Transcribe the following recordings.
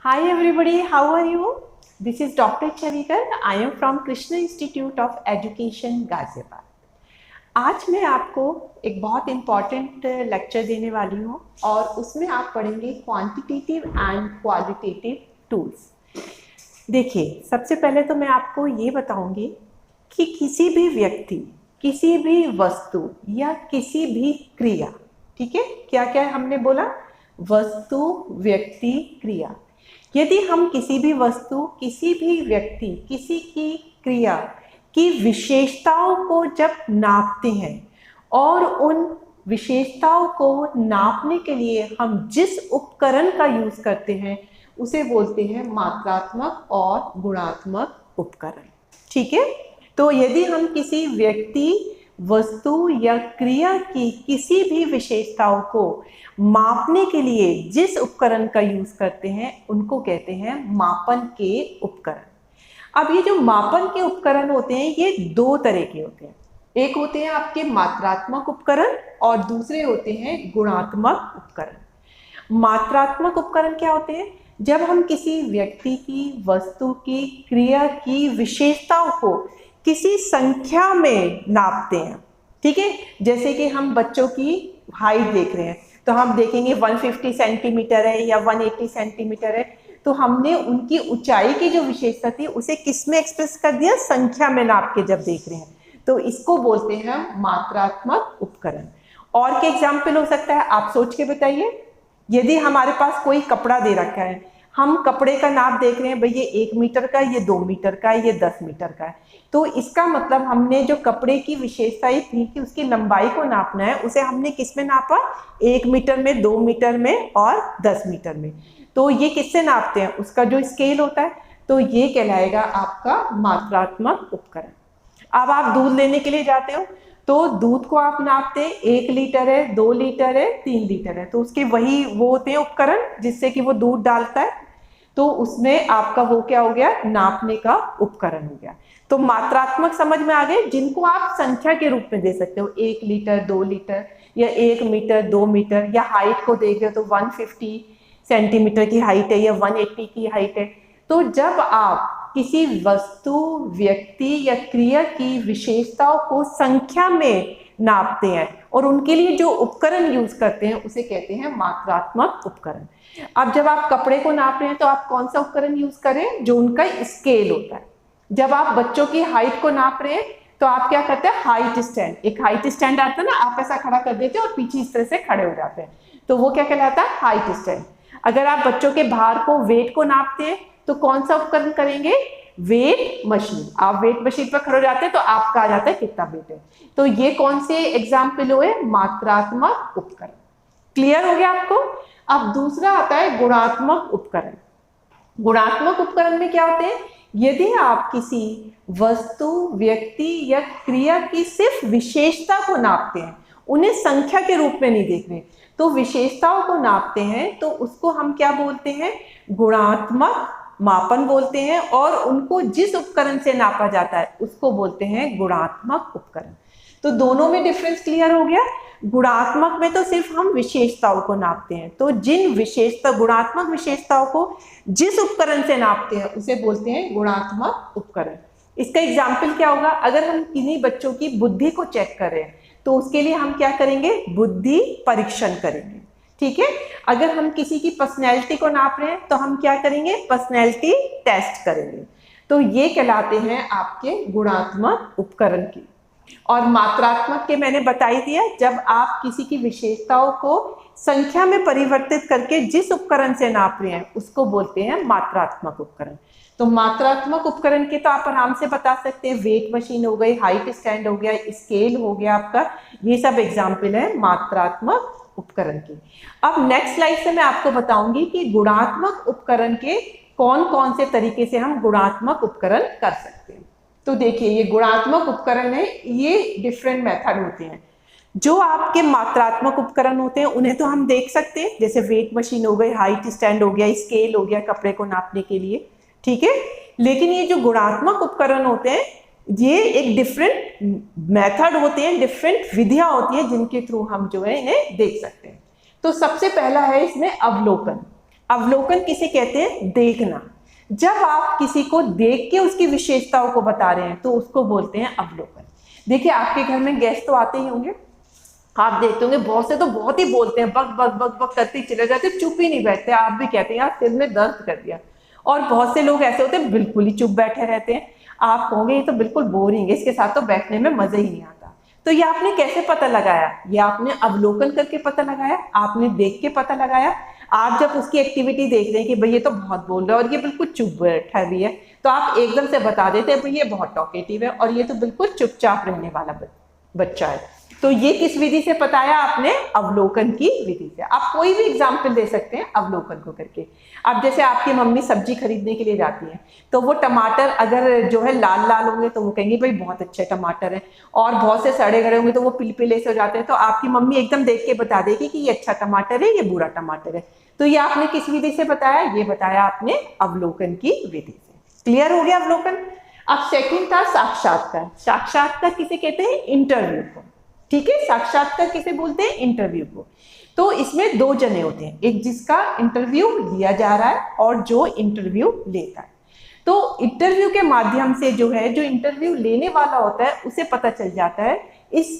Hi everybody, how are you? This is Dr. Chavikar. I am from Krishna Institute of Education, Ghaziabad. आज मैं आपको एक बहुत important lecture देने वाली हूँ और उसमें आप पढ़ेंगे क्वांटिटेटिव एंड क्वालिटेटिव टूल्स। देखिए, सबसे पहले तो मैं आपको ये बताऊंगी कि किसी भी व्यक्ति, किसी भी वस्तु या किसी भी क्रिया, ठीक है, क्या क्या हमने बोला? वस्तु, व्यक्ति, क्रिया। यदि हम किसी भी वस्तु, किसी भी व्यक्ति, किसी की क्रिया की विशेषताओं को जब नापते हैं और उन विशेषताओं को नापने के लिए हम जिस उपकरण का यूज करते हैं उसे बोलते हैं मात्रात्मक और गुणात्मक उपकरण। ठीक है, तो यदि हम किसी व्यक्ति, वस्तु या क्रिया की किसी भी विशेषताओं को मापने के लिए जिस उपकरण का यूज करते हैं उनको कहते हैं मापन के उपकरण। अब ये जो मापन के उपकरण होते हैं ये दो तरह के होते हैं। एक होते हैं आपके मात्रात्मक उपकरण और दूसरे होते हैं गुणात्मक उपकरण। मात्रात्मक उपकरण क्या होते हैं? जब हम किसी व्यक्ति की, वस्तु की, क्रिया की विशेषताओं को किसी संख्या में नापते हैं। ठीक है, जैसे कि हम बच्चों की हाइट देख रहे हैं तो हम देखेंगे 150 सेंटीमीटर है या 180 सेंटीमीटर है, तो हमने उनकी ऊंचाई की जो विशेषता थी उसे किस में एक्सप्रेस कर दिया? संख्या में नाप के जब देख रहे हैं तो इसको बोलते हैं मात्रात्मक उपकरण। और क्या एग्जाम्पल हो सकता है, आप सोच के बताइए। यदि हमारे पास कोई कपड़ा दे रखा है, हम कपड़े का नाप देख रहे हैं, भाई ये 1 मीटर का, ये 2 मीटर का, ये 10 मीटर का है, तो इसका मतलब हमने जो कपड़े की विशेषताएं थी कि उसकी लंबाई को नापना है, उसे हमने किस में नापा? 1 मीटर में, 2 मीटर में और 10 मीटर में। तो ये किससे नापते हैं? उसका जो स्केल होता है, तो ये कहलाएगा आपका मात्रात्मक उपकरण। अब आप दूध लेने के लिए जाते हो तो दूध को आप नापते हैं, 1 लीटर है, 2 लीटर है, 3 लीटर है, तो उसके वही वो होते हैं उपकरण जिससे कि वो दूध डालता है, तो उसमें आपका वो क्या हो गया? नापने का उपकरण हो गया। तो मात्रात्मक समझ में आ गए, जिनको आप संख्या के रूप में दे सकते हो, 1 लीटर, 2 लीटर या 1 मीटर, 2 मीटर, या हाइट को देख रहे हो तो 150 सेंटीमीटर की हाइट है या 180 की हाइट है। तो जब आप किसी वस्तु, व्यक्ति या क्रिया की विशेषताओं को संख्या में नापते हैं और उनके लिए जो उपकरण यूज करते हैं उसे कहते हैं मात्रात्मक उपकरण। अब जब आप कपड़े को नाप रहे हैं तो आप कौन सा उपकरण यूज करें? जो उनका स्केल होता है। जब आप बच्चों की हाइट को नाप रहे हैं तो आप क्या करते हैं? हाइट स्टैंड, एक हाइट स्टैंड आता है ना, आप ऐसा खड़ा कर देते हैं और पीछे इस तरह से खड़े हो जाते हैं, तो वो क्या कहलाता है? Height stand. अगर आप बच्चों के भार को, वेट को नापते हैं तो कौन सा उपकरण करेंगे? Weight machine. आप वेट मशीन पर खड़े हो जाते हैं तो आपका आ जाता है कितना वेट है। तो ये कौन से एग्जाम्पल हुए? मात्रात्मक उपकरण। क्लियर हो गया आपको? अब दूसरा आता है गुणात्मक उपकरण। गुणात्मक उपकरण में क्या होते हैं? यदि आप किसी वस्तु, व्यक्ति या क्रिया की सिर्फ विशेषता को नापते हैं, उन्हें संख्या के रूप में नहीं देख रहे, तो विशेषताओं को नापते हैं, तो उसको हम क्या बोलते हैं? गुणात्मक मापन बोलते हैं। और उनको जिस उपकरण से नापा जाता है उसको बोलते हैं गुणात्मक उपकरण। तो दोनों में डिफरेंस क्लियर हो गया। गुणात्मक में तो सिर्फ हम विशेषताओं को नापते हैं, तो जिन गुणात्मक विशेषताओं को जिस उपकरण से नापते हैं उसे बोलते हैं गुणात्मक उपकरण। इसका एग्जाम्पल क्या होगा? अगर हम किन्हीं बच्चों की बुद्धि को चेक कर रहे हैं तो उसके लिए हम क्या करेंगे? बुद्धि परीक्षण करेंगे। ठीक है, अगर हम किसी की पर्सनैलिटी को नाप रहे हैं तो हम क्या करेंगे? पर्सनैलिटी टेस्ट करेंगे। तो ये कहलाते हैं आपके गुणात्मक उपकरण की। और मात्रात्मक के मैंने बता ही दिया, जब आप किसी की विशेषताओं को संख्या में परिवर्तित करके जिस उपकरण से नाप रहे हैं उसको बोलते हैं मात्रात्मक उपकरण। तो मात्रात्मक उपकरण के तो आप आराम से बता सकते हैं, वेट मशीन हो गई, हाइट स्टैंड हो गया, स्केल हो गया आपका, ये सब एग्जाम्पल है मात्रात्मक उपकरण की। अब नेक्स्ट स्लाइड से मैं आपको बताऊंगी कि गुणात्मक उपकरण के कौन कौन से तरीके से हम गुणात्मक उपकरण कर सकते हैं। तो देखिए, ये गुणात्मक उपकरण है, ये डिफरेंट मेथड होते हैं। जो आपके मात्रात्मक उपकरण होते हैं उन्हें तो हम देख सकते हैं, जैसे वेट मशीन हो गई, हाइट स्टैंड हो गया, स्केल हो गया कपड़े को नापने के लिए। ठीक है, लेकिन ये जो गुणात्मक उपकरण होते हैं ये एक डिफरेंट मेथड होते हैं, डिफरेंट विधियां होती हैं जिनके थ्रू हम जो है इन्हें देख सकते हैं। तो सबसे पहला है इसमें अवलोकन। अवलोकन किसे कहते हैं? देखना। जब आप किसी को देख के उसकी विशेषताओं को बता रहे हैं तो उसको बोलते हैं अवलोकन। देखिए आपके घर में गेस्ट तो आते ही होंगे, आप देखते होंगे बहुत से तो बहुत ही बोलते हैं, बक बक बक बक करते ही चले जाते, चुप ही नहीं बैठते। आप भी कहते हैं यार सिर में दर्द कर दिया। और बहुत से लोग ऐसे होते हैं बिल्कुल ही चुप बैठे रहते हैं, आप कहोगे ये तो बिल्कुल बोरिंग है, इसके साथ तो बैठने में मजा ही नहीं आता। तो ये आपने कैसे पता लगाया? ये आपने अवलोकन करके पता लगाया, आपने देख के पता लगाया। आप जब उसकी एक्टिविटी देख रहे हैं कि भाई ये तो बहुत बोल रहा है और ये बिल्कुल चुप बैठा भी है, तो आप एकदम से बता देते हैं भाई ये बहुत टॉकेटिव है और ये तो बिल्कुल चुपचाप रहने वाला बच्चा है। तो ये किस विधि से बताया आपने? अवलोकन की विधि से। आप कोई भी एग्जाम्पल दे सकते हैं अवलोकन को करके। अब जैसे आपकी मम्मी सब्जी खरीदने के लिए जाती है, तो वो टमाटर अगर जो है लाल लाल होंगे तो वो कहेंगे भाई बहुत अच्छे टमाटर है, और बहुत से सड़े गड़े होंगे तो वो पीले से हो जाते हैं, तो आपकी मम्मी एकदम देख के बता देगी कि ये अच्छा टमाटर है, ये बुरा टमाटर है। तो ये आपने किस विधि से बताया? ये बताया आपने अवलोकन की विधि से। क्लियर हो गया अवलोकन? अब सेकंड था साक्षात्कार। साक्षात्कार किसे कहते हैं? इंटरव्यू को। ठीक है, साक्षात्कार किसे बोलते हैं? इंटरव्यू को। तो इसमें दो जने होते हैं, एक जिसका इंटरव्यू लिया जा रहा है और जो इंटरव्यू लेता है। तो इंटरव्यू के माध्यम से जो है, जो इंटरव्यू लेने वाला होता है उसे पता चल जाता है इस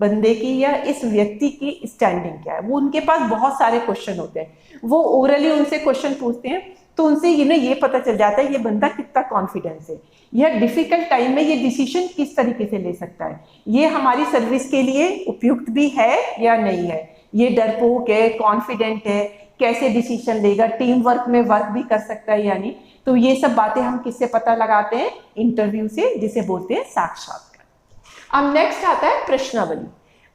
बंदे की या इस व्यक्ति की स्टैंडिंग क्या है। वो उनके पास बहुत सारे क्वेश्चन होते हैं, वो ओरली उनसे क्वेश्चन पूछते हैं, तो उनसे ये पता चल जाता है ये बंदा कितना कॉन्फिडेंस है, यह डिफिकल्ट टाइम में ये डिसीजन किस तरीके से ले सकता है, ये हमारी सर्विस के लिए उपयुक्त भी है या नहीं है, ये डरपोक है, कॉन्फिडेंट है, कैसे डिसीजन लेगा, टीम वर्क में वर्क भी कर सकता है या नहीं। तो ये सब बातें हम किससे पता लगाते हैं? इंटरव्यू से, जिसे बोलते हैं साक्षात्कार। अब नेक्स्ट आता है प्रश्नावली।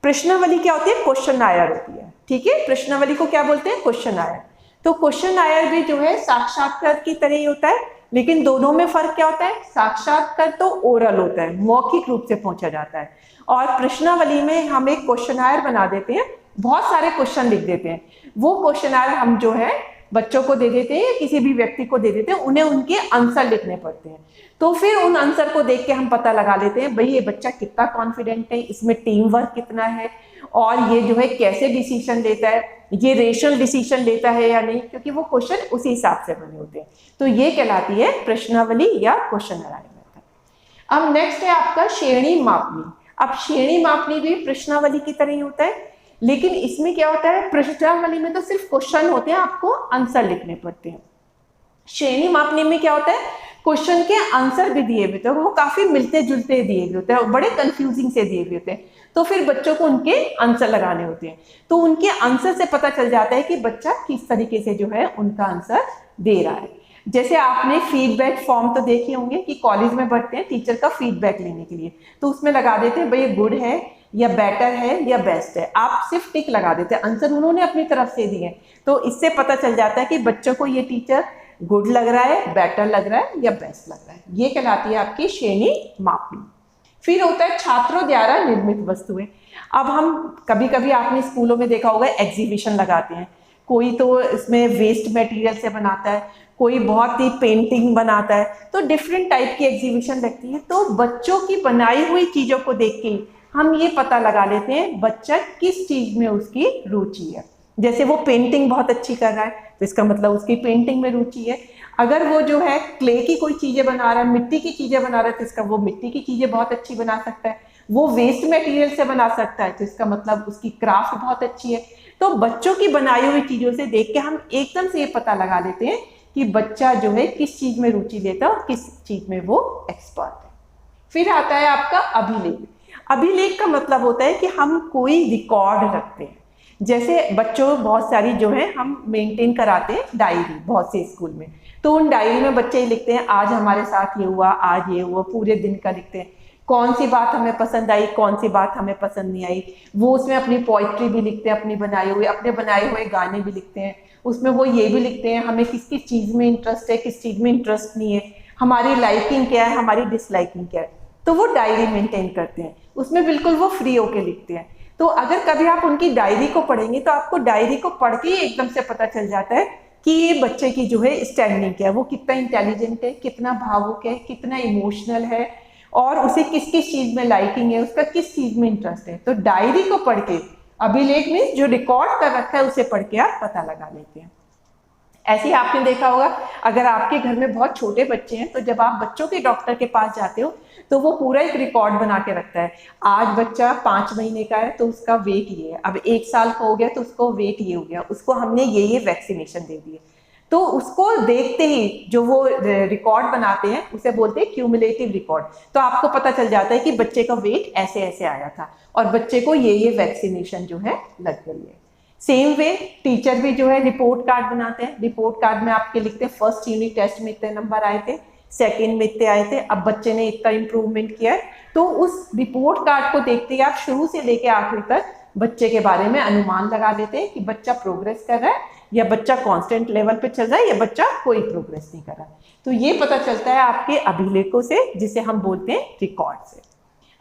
प्रश्नावली क्या होती है? क्वेश्चन आयर होती है। ठीक है, प्रश्नावली को क्या बोलते हैं? क्वेश्चन आयर। तो क्वेश्चन आयर भी जो है साक्षात्कार की तरह ही होता है, लेकिन दोनों में फर्क क्या होता है? साक्षात्कार तो ओरल होता है, मौखिक रूप से पूछा जाता है, और प्रश्नावली में हम एक क्वेश्चनायर बना देते हैं, बहुत सारे क्वेश्चन लिख देते हैं। वो क्वेश्चनायर हम जो है बच्चों को दे देते हैं या किसी भी व्यक्ति को दे देते हैं, उन्हें उनके आंसर लिखने पड़ते हैं। तो फिर उन आंसर को देख के हम पता लगा लेते हैं भाई ये बच्चा कितना कॉन्फिडेंट है, इसमें टीम वर्क कितना है, और ये जो है कैसे डिसीजन लेता है, ये रेशनल डिसीजन लेता है या नहीं, क्योंकि वो क्वेश्चन उसी हिसाब से बने होते हैं। तो ये कहलाती है प्रश्नावली या क्वेश्चनरायर मेथड। अब नेक्स्ट है आपका श्रेणी मापनी। अब श्रेणी मापनी भी प्रश्नावली की तरह ही होता है, लेकिन इसमें क्या होता है? प्रश्नावली में तो सिर्फ क्वेश्चन होते हैं, आपको आंसर लिखने पड़ते हैं। श्रेणी मापनी में क्या होता है? क्वेश्चन के आंसर भी दिए हुए होते हैं, वो काफी मिलते जुलते दिए हुए होते हैं, बड़े कंफ्यूजिंग से दिए हुए होते हैं, तो फिर बच्चों को उनके आंसर लगाने होते हैं। तो उनके आंसर से पता चल जाता है कि बच्चा किस तरीके से जो है उनका आंसर दे रहा है। जैसे आपने फीडबैक फॉर्म तो देखे होंगे कि कॉलेज में भरते हैं टीचर का फीडबैक लेने के लिए, तो उसमें लगा देते हैं भाई ये गुड है या बेटर है या बेस्ट है, आप सिर्फ टिक लगा देते हैं, आंसर उन्होंने अपनी तरफ से दिए। तो इससे पता चल जाता है कि बच्चों को ये टीचर गुड लग रहा है, बेटर लग रहा है या बेस्ट लग रहा है। ये कहलाती है आपकी श्रेणी मापनी। फिर होता है छात्रों द्वारा निर्मित वस्तुएं। अब हम कभी कभी आपने स्कूलों में देखा होगा एग्जीबिशन लगाते हैं, कोई तो इसमें वेस्ट मटेरियल से बनाता है, कोई बहुत ही पेंटिंग बनाता है, तो डिफरेंट टाइप की एग्जीबिशन लगती है। तो बच्चों की बनाई हुई चीजों को देख के हम ये पता लगा लेते हैं बच्चा किस चीज में उसकी रुचि है। जैसे वो पेंटिंग बहुत अच्छी कर रहा है तो इसका मतलब उसकी पेंटिंग में रुचि है। अगर वो जो है क्ले की कोई चीजें बना रहा है, मिट्टी की चीजें बना रहा है, तो इसका वो मिट्टी की चीजें बहुत अच्छी बना सकता है। वो वेस्ट मटेरियल से बना सकता है तो इसका मतलब उसकी क्राफ्ट बहुत अच्छी है। तो बच्चों की बनाई हुई चीजों से देख के हम एकदम से ये पता लगा लेते हैं कि बच्चा जो है किस चीज में रुचि लेता है और किस चीज में वो एक्सपर्ट है। फिर आता है आपका अभिलेख। अभिलेख का मतलब होता है कि हम कोई रिकॉर्ड रखते हैं। जैसे बच्चों बहुत सारी जो है हम मेंटेन कराते हैं डायरी, बहुत से स्कूल में, तो उन डायरी में बच्चे ही लिखते हैं आज हमारे साथ ये हुआ, आज ये हुआ, पूरे दिन का लिखते हैं, कौन सी बात हमें पसंद आई, कौन सी बात हमें पसंद नहीं आई। वो उसमें अपनी पोइट्री भी लिखते हैं, अपने बनाए हुए गाने भी लिखते हैं। उसमें वो ये भी लिखते हैं हमें किस किस चीज़ में इंटरेस्ट है, किस चीज़ में इंटरेस्ट नहीं है, हमारी लाइकिंग क्या है, हमारी डिसलाइकिंग क्या है। तो वो डायरी मेंटेन करते हैं, उसमें बिल्कुल वो फ्री होके लिखते हैं। तो अगर कभी आप उनकी डायरी को पढ़ेंगे तो आपको डायरी को पढ़ के एकदम से पता चल जाता है कि ये बच्चे की जो है स्टैंडिंग क्या है, वो कितना इंटेलिजेंट है, कितना भावुक है, कितना इमोशनल है, और उसे किस किस चीज़ में लाइकिंग है, उसका किस चीज़ में इंटरेस्ट है। तो डायरी को पढ़ के, अभिलेख में जो रिकॉर्ड कर रखा है उसे पढ़ के आप पता लगा लेते हैं। ऐसे ही आपने देखा होगा, अगर आपके घर में बहुत छोटे बच्चे हैं तो जब आप बच्चों के डॉक्टर के पास जाते हो तो वो पूरा एक रिकॉर्ड बना के रखता है। आज बच्चा 5 महीने का है तो उसका वेट ये है, अब 1 साल का हो गया तो उसको वेट ये हो गया, उसको हमने ये वैक्सीनेशन दे दिए। तो उसको देखते ही जो वो रिकॉर्ड बनाते हैं उसे बोलते हैं क्यूमुलेटिव रिकॉर्ड। तो आपको पता चल जाता है कि बच्चे का वेट ऐसे ऐसे आया था और बच्चे को ये वैक्सीनेशन जो है लग गई है। सेम वे टीचर भी जो है रिपोर्ट कार्ड बनाते हैं। रिपोर्ट कार्ड में आपके लिखते हैं फर्स्ट यूनिट टेस्ट में इतने नंबर आए थे, सेकंड में इतने आए थे, अब बच्चे ने इतना इंप्रूवमेंट किया है। तो उस रिपोर्ट कार्ड को देखते ही आप शुरू से लेके आखिर तक बच्चे के बारे में अनुमान लगा लेते हैं कि बच्चा प्रोग्रेस कर रहा है या बच्चा कांस्टेंट लेवल पे चल रहा है या बच्चा कोई प्रोग्रेस नहीं कर रहा। तो ये पता चलता है आपके अभिलेखों से, जिसे हम बोलते हैं रिकॉर्ड से।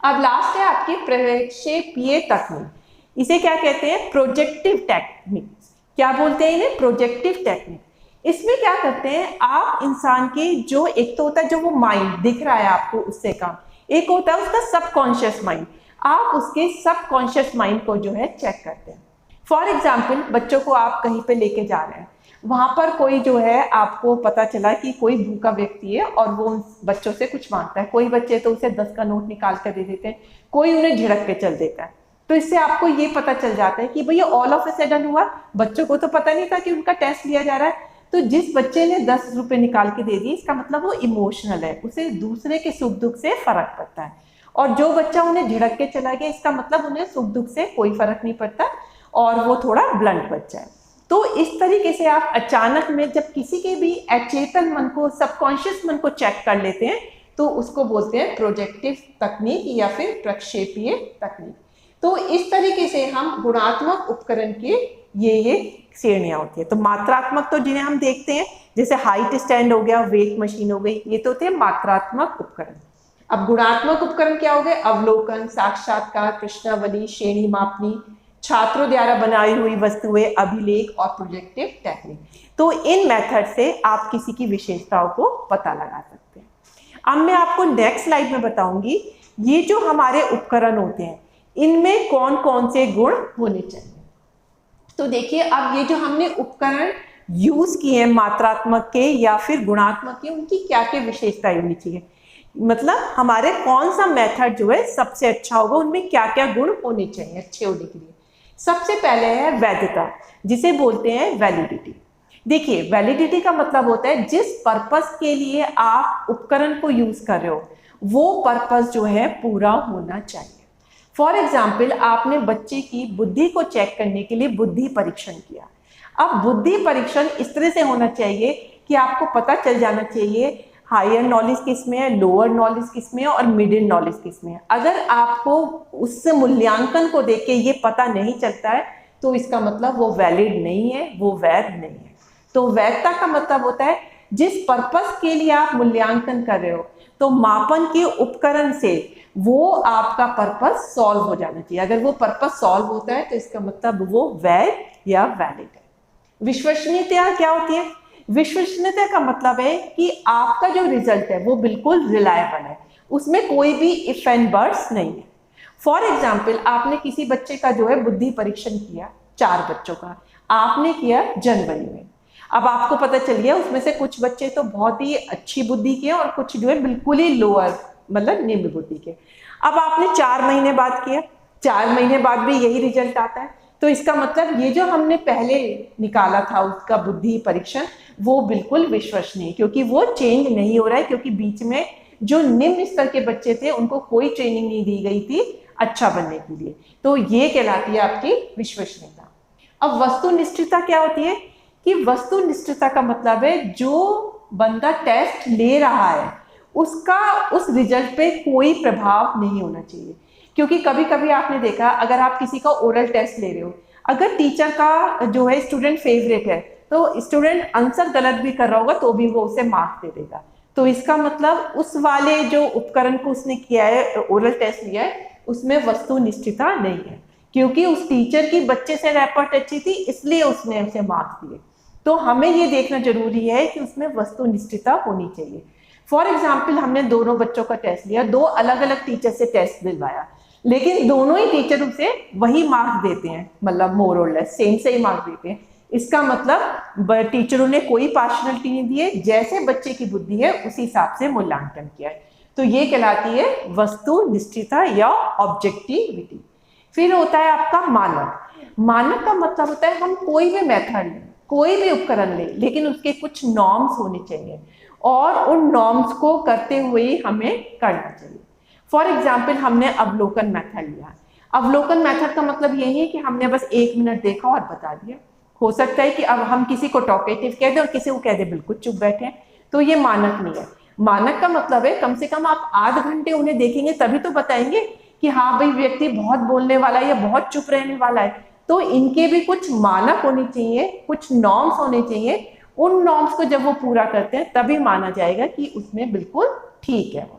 अब लास्ट है आपकी प्रक्षेपीय तकनीक। इसे क्या कहते हैं? Projective technique. क्या बोलते हैं इन्हें? Projective technique. इसमें क्या करते हैं आप इंसान के जो एक तो होता है जो वो माइंड दिख रहा है आपको उससे काम, एक होता है उसका सबकॉन्शियस माइंड। आप उसके सबकॉन्शियस माइंड को जो है चेक करते हैं। फॉर एग्जाम्पल बच्चों को आप कहीं पे लेके जा रहे हैं, वहां पर कोई जो है आपको पता चला कि कोई भूखा व्यक्ति है और वो उन बच्चों से कुछ मांगता है। कोई बच्चे तो उसे 10 का नोट निकाल कर दे देते हैं, कोई उन्हें झिड़क के चल देता है। तो इससे आपको ये पता चल जाता है कि भैया ऑल ऑफ ए सडन हुआ, बच्चों को तो पता नहीं था कि उनका टेस्ट लिया जा रहा है। तो जिस बच्चे ने 10 रुपए निकाल के दे दिए, इसका मतलब वो इमोशनल है, उसे दूसरे के सुख दुख से फर्क पड़ता है। और जो बच्चा उन्हें झिड़क के चला गया, इसका मतलब उन्हें सुख दुख से कोई फर्क नहीं पड़ता और वो थोड़ा ब्लंट बच्चा है। तो इस तरीके से आप अचानक में जब किसी के भी अचेतन मन को, सबकॉन्शियस मन को चेक कर लेते हैं तो उसको बोलते हैं प्रोजेक्टिव तकनीक या फिर प्रक्षेपीय तकनीक। तो इस तरीके से हम गुणात्मक उपकरण के ये श्रेणियां होती है। तो मात्रात्मक तो जिन्हें हम देखते हैं, जैसे हाइट स्टैंड हो गया, वेट मशीन हो गई, ये तो थे मात्रात्मक उपकरण। अब गुणात्मक उपकरण क्या हो गए? अवलोकन, साक्षात्कार, प्रश्नावली, श्रेणी मापनी, छात्रों द्वारा बनाई हुई वस्तुएं, अभिलेख और प्रोजेक्टिव टेक्निक। तो इन मेथड से आप किसी की विशेषताओं को पता लगा सकते हैं। अब मैं आपको नेक्स्ट स्लाइड में बताऊंगी ये जो हमारे उपकरण होते हैं इनमें कौन कौन से गुण होने चाहिए। तो देखिए, अब ये जो हमने उपकरण यूज किए हैं मात्रात्मक के या फिर गुणात्मक के, उनकी क्या क्या विशेषताएं होनी चाहिए, मतलब हमारे कौन सा मेथड जो है सबसे अच्छा होगा, उनमें क्या क्या गुण होने चाहिए अच्छे होने के लिए। सबसे पहले है वैधता, जिसे बोलते हैं वैलिडिटी। देखिए, वैलिडिटी का मतलब होता है जिस पर्पस के लिए आप उपकरण को यूज कर रहे हो वो पर्पस जो है पूरा होना चाहिए। फॉर एग्जाम्पल, आपने बच्चे की बुद्धि को चेक करने के लिए बुद्धि परीक्षण किया। अब बुद्धि परीक्षण इस तरह से होना चाहिए कि आपको पता चल जाना चाहिए हायर नॉलेज किसमें है, लोअर नॉलेज किसमें है और मिडिल नॉलेज किसमें है। अगर आपको उस मूल्यांकन को देख के ये पता नहीं चलता है तो इसका मतलब वो वैलिड नहीं है, वो वैध नहीं है। तो वैधता का मतलब होता है जिस पर्पस के लिए आप मूल्यांकन कर रहे हो तो मापन के उपकरण से वो आपका पर्पस सॉल्व हो जाना चाहिए। अगर वो पर्पस सॉल्व होता है तो इसका मतलब वो वैध या वैलिड है। विश्वसनीयता क्या होती है? विश्वसनीयता का मतलब है कि आपका जो रिजल्ट है वो बिल्कुल रिलायबल है, उसमें कोई भी इफ एंड बट्स नहीं है। फॉर एग्जाम्पल, आपने किसी बच्चे का जो है बुद्धि परीक्षण किया, 4 बच्चों का आपने किया जनवरी में। अब आपको पता चल गया उसमें से कुछ बच्चे तो बहुत ही अच्छी बुद्धि के और कुछ जो है बिल्कुल ही लोअर, मतलब निम्न बुद्धि के। अब आपने 4 महीने बाद किया, 4 महीने बाद भी यही रिजल्ट आता है, तो इसका मतलब ये जो हमने पहले निकाला था उसका बुद्धि परीक्षण वो बिल्कुल विश्वसनीय, क्योंकि वो चेंज नहीं हो रहा है, क्योंकि बीच में जो निम्न स्तर के बच्चे थे उनको कोई ट्रेनिंग नहीं दी गई थी अच्छा बनने के लिए। तो ये कहलाती है आपकी विश्वसनीयता। अब वस्तुनिष्ठता क्या होती है कि वस्तुनिष्ठता का मतलब है जो बंदा टेस्ट ले रहा है उसका उस रिजल्ट पे कोई प्रभाव नहीं होना चाहिए। क्योंकि कभी कभी आपने देखा, अगर आप किसी का ओरल टेस्ट ले रहे हो, अगर टीचर का जो है स्टूडेंट फेवरेट है तो स्टूडेंट आंसर गलत भी कर रहा होगा तो भी वो उसे मार्क्स दे देगा। तो इसका मतलब उस वाले जो उपकरण को उसने किया है, ओरल टेस्ट लिया है, उसमें वस्तुनिष्ठता नहीं है, क्योंकि उस टीचर की बच्चे से रैपर्ट अच्छी थी इसलिए उसने उसे मार्क्स दिए। तो हमें ये देखना जरूरी है कि उसमें वस्तुनिष्ठता होनी चाहिए। फॉर एग्जाम्पल, हमने दोनों बच्चों का टेस्ट लिया, 2 अलग अलग टीचर से टेस्ट दिलवाया, लेकिन दोनों ही टीचर उसे वही मार्क्स देते हैं, मतलब मोर और लेस सेम से ही मार्क्स देते हैं। इसका मतलब टीचरों ने कोई पार्शलिटी नहीं दी है, जैसे बच्चे की बुद्धि है उसी हिसाब से मूल्यांकन किया है। तो ये कहलाती है वस्तुनिष्ठता या ऑब्जेक्टिविटी। फिर होता है आपका मानक। मानक का मतलब होता है हम कोई भी मेथड लें, कोई भी उपकरण लें, लेकिन उसके कुछ नॉर्म्स होने चाहिए और उन नॉर्म्स को करते हुए ही हमें करना चाहिए। फॉर एग्जाम्पल हमने अवलोकन मेथड लिया। अवलोकन मेथड का मतलब यही है कि हमने बस 1 मिनट देखा और बता दिया। हो सकता है कि अब हम किसी को टॉकेटिव कह दें और किसी को कह दें बिल्कुल चुप बैठे हैं, तो ये मानक नहीं है। मानक का मतलब है कम से कम आप आध घंटे उन्हें देखेंगे तभी तो बताएंगे कि हाँ भाई व्यक्ति बहुत बोलने वाला है या बहुत चुप रहने वाला है। तो इनके भी कुछ मानक होने चाहिए, कुछ नॉर्म्स होने चाहिए। उन नॉर्म्स को जब वो पूरा करते हैं तभी माना जाएगा कि उसमें बिल्कुल ठीक है।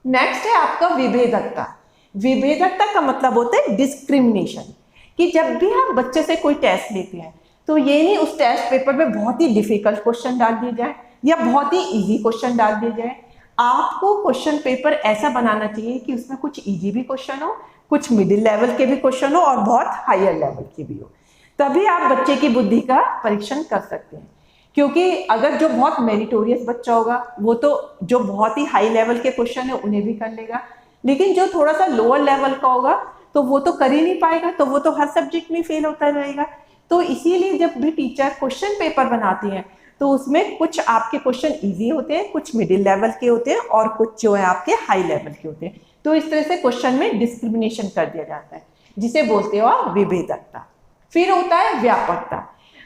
नेक्स्ट है आपका विभेदकता। विभेदकता का मतलब होता है डिस्क्रिमिनेशन, कि जब भी आप बच्चे से कोई टेस्ट लेते हैं तो ये नहीं उस टेस्ट पेपर में बहुत ही डिफिकल्ट क्वेश्चन डाल दिए जाए या बहुत ही इजी क्वेश्चन डाल दिए जाए। आपको क्वेश्चन पेपर ऐसा बनाना चाहिए कि उसमें कुछ इजी भी क्वेश्चन हो, कुछ मिडिल लेवल के भी क्वेश्चन हो और बहुत हायर लेवल के भी हो। तभी आप बच्चे की बुद्धि का परीक्षण कर सकते हैं। क्योंकि अगर जो बहुत मेरिटोरियस बच्चा होगा वो तो जो बहुत ही हाई लेवल के क्वेश्चन है उन्हें भी कर लेगा, लेकिन जो थोड़ा सा लोअर लेवल का होगा तो वो तो कर ही नहीं पाएगा, तो वो तो हर सब्जेक्ट में फेल होता रहेगा। तो इसीलिए जब भी टीचर क्वेश्चन पेपर बनाती हैं तो उसमें कुछ आपके क्वेश्चन इजी होते हैं, कुछ मिडिल लेवल के होते हैं और कुछ जो है आपके हाई लेवल के होते हैं। तो इस तरह से क्वेश्चन में डिस्क्रिमिनेशन कर दिया जाता है, जिसे बोलते हो आप विभेदकता। फिर होता है व्यापकता।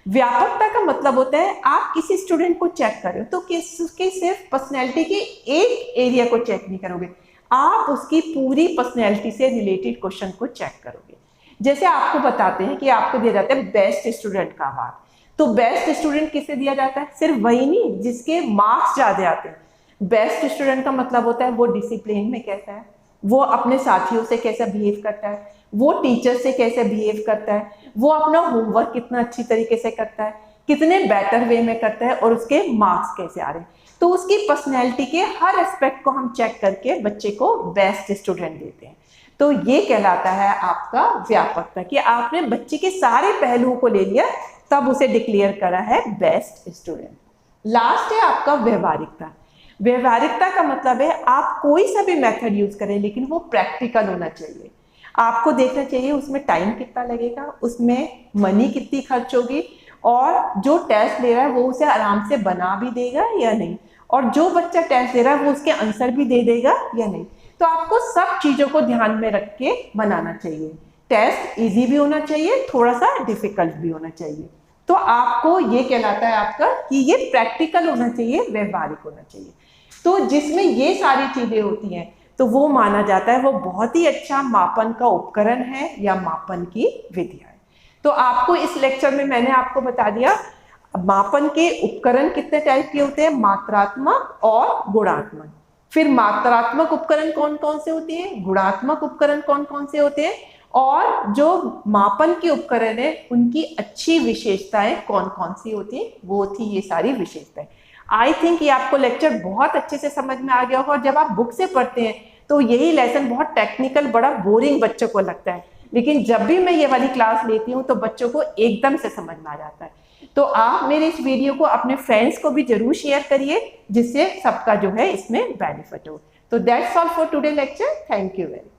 व्यापकता का मतलब होता है आप किसी स्टूडेंट को चेक कर रहे हो तो उसकी सिर्फ पर्सनैलिटी के एक एरिया को चेक नहीं करोगे, आप उसकी पूरी पर्सनैलिटी से रिलेटेड क्वेश्चन को चेक करोगे। जैसे आपको बताते हैं कि आपको दिया जाता है बेस्ट स्टूडेंट का अवार्ड, तो बेस्ट स्टूडेंट किसे दिया जाता है? सिर्फ वही नहीं जिसके मार्क्स ज्यादा आते हैं। बेस्ट स्टूडेंट का मतलब होता है वो डिसिप्लिन में कैसा है, वो अपने साथियों से कैसा बिहेव करता है, वो टीचर से कैसे बिहेव करता है, वो अपना होमवर्क कितना अच्छी तरीके से करता है, कितने बेटर वे में करता है और उसके मार्क्स कैसे आ रहे हैं। तो उसकी पर्सनैलिटी के हर एस्पेक्ट को हम चेक करके बच्चे को बेस्ट स्टूडेंट देते हैं। तो ये कहलाता है आपका व्यापकता, कि आपने बच्चे के सारे पहलुओं को ले लिया तब उसे डिक्लेयर करा है बेस्ट स्टूडेंट। लास्ट है आपका व्यवहारिकता। व्यवहारिकता का मतलब है आप कोई सा भी मेथड यूज करें लेकिन वो प्रैक्टिकल होना चाहिए। आपको देखना चाहिए उसमें टाइम कितना लगेगा, उसमें मनी कितनी खर्च होगी और जो टेस्ट ले रहा है वो उसे आराम से बना भी देगा या नहीं, और जो बच्चा टेस्ट दे रहा है वो उसके आंसर भी दे देगा या नहीं। तो आपको सब चीज़ों को ध्यान में रख के बनाना चाहिए। टेस्ट इजी भी होना चाहिए, थोड़ा सा डिफिकल्ट भी होना चाहिए। तो आपको ये कहलाता है आपका कि ये प्रैक्टिकल होना चाहिए, व्यवहारिक होना चाहिए। तो जिसमें ये सारी चीज़ें होती हैं तो वो माना जाता है वो बहुत ही अच्छा मापन का उपकरण है या मापन की विधियाँ है। तो आपको इस लेक्चर में मैंने आपको बता दिया मापन के उपकरण कितने टाइप के होते हैं, मात्रात्मक और गुणात्मक। फिर मात्रात्मक उपकरण कौन कौन से होते हैं, गुणात्मक उपकरण कौन कौन से होते हैं, और जो मापन के उपकरण है उनकी अच्छी विशेषताएं कौन कौन सी होती हैं, वो थी ये सारी विशेषताएं। आई थिंक ये आपको लेक्चर बहुत अच्छे से समझ में आ गया होगा। और जब आप बुक से पढ़ते हैं तो यही लेसन बहुत टेक्निकल, बड़ा बोरिंग बच्चों को लगता है, लेकिन जब भी मैं ये वाली क्लास लेती हूँ तो बच्चों को एकदम से समझ में आ जाता है। तो आप मेरे इस वीडियो को अपने फ्रेंड्स को भी जरूर शेयर करिए जिससे सबका जो है इसमें बेनिफिट हो। तो that's all for today lecture. Thank you very much.